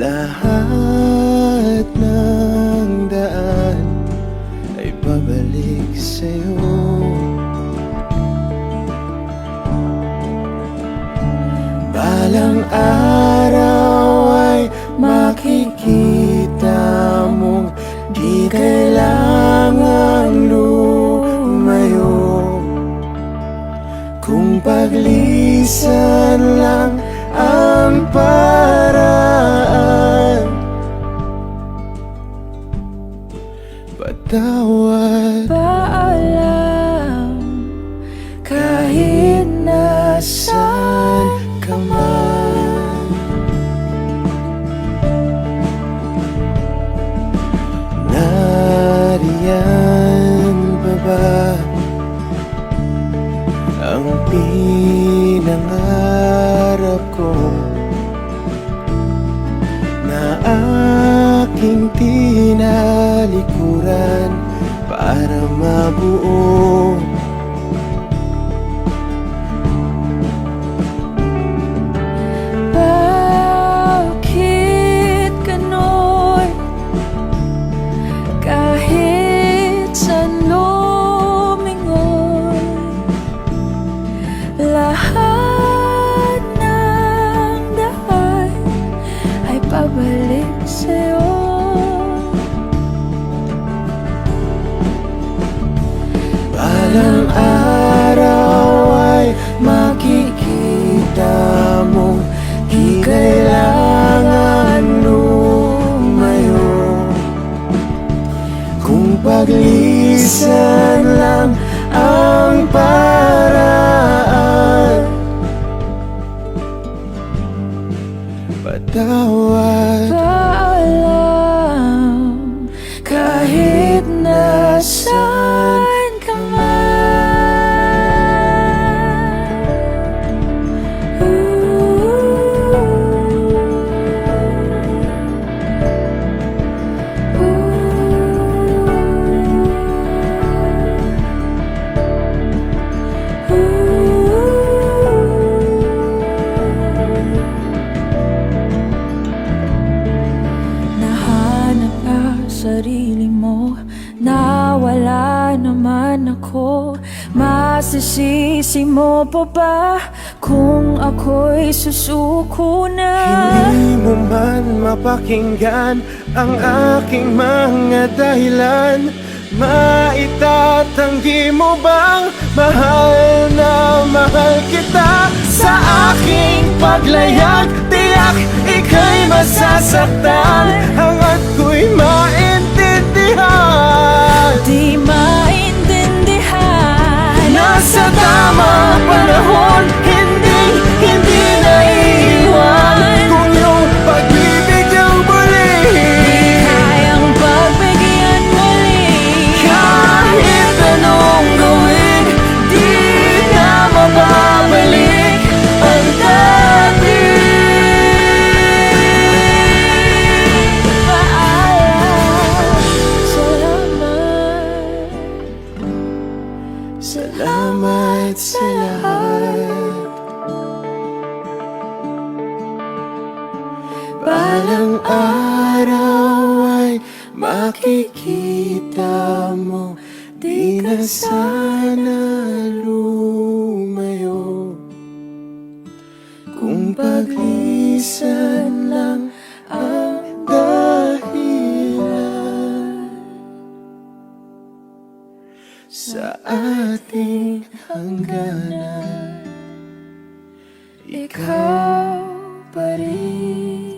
Lahat ng daan ay pabalik sa'yo. Balang araw ay makikita mong di kailangang lumayo. Kung paglisan lang ang paraan, patawad. Paalam, kahit nasaan ka man. Nariyan pa ba ang pinangarap ko na aking tinalikuran para mabuo? Bakit gano'n? Kahit saan lumingon, lahat ng daan ay pabalik sa'yo. Balang araw ay makikita mong di kailangan lumayo. Kung paglisan lang ang paraan, patawad. Paalam, kahit nasaan ka man. Nahanap ka sarili mo, nawala naman ako. Masisisi mo pa ba kung ako'y susuko na? Hindi mo man mapakinggan ang aking mga dahilan. Maitatanggi mo bang mahal na mahal kita? Sa aking paglayag, tiyak ika'y masasaktan hanggat ko'y maintindihan. Di maintindihan, Nasa tamang panahon, hindi naiiwan. Kung iyong pag-ibig ang muli, kayang pagbigyan muli. kahit anong gawin, di na mababalik ang dati. Paalam, salamat. Salamat sa lahat. Balang araw ay makikita mo di na sana lumayo. Kung paglisan lang ang dahilan sa ating hangganan, Ikaw pa rin.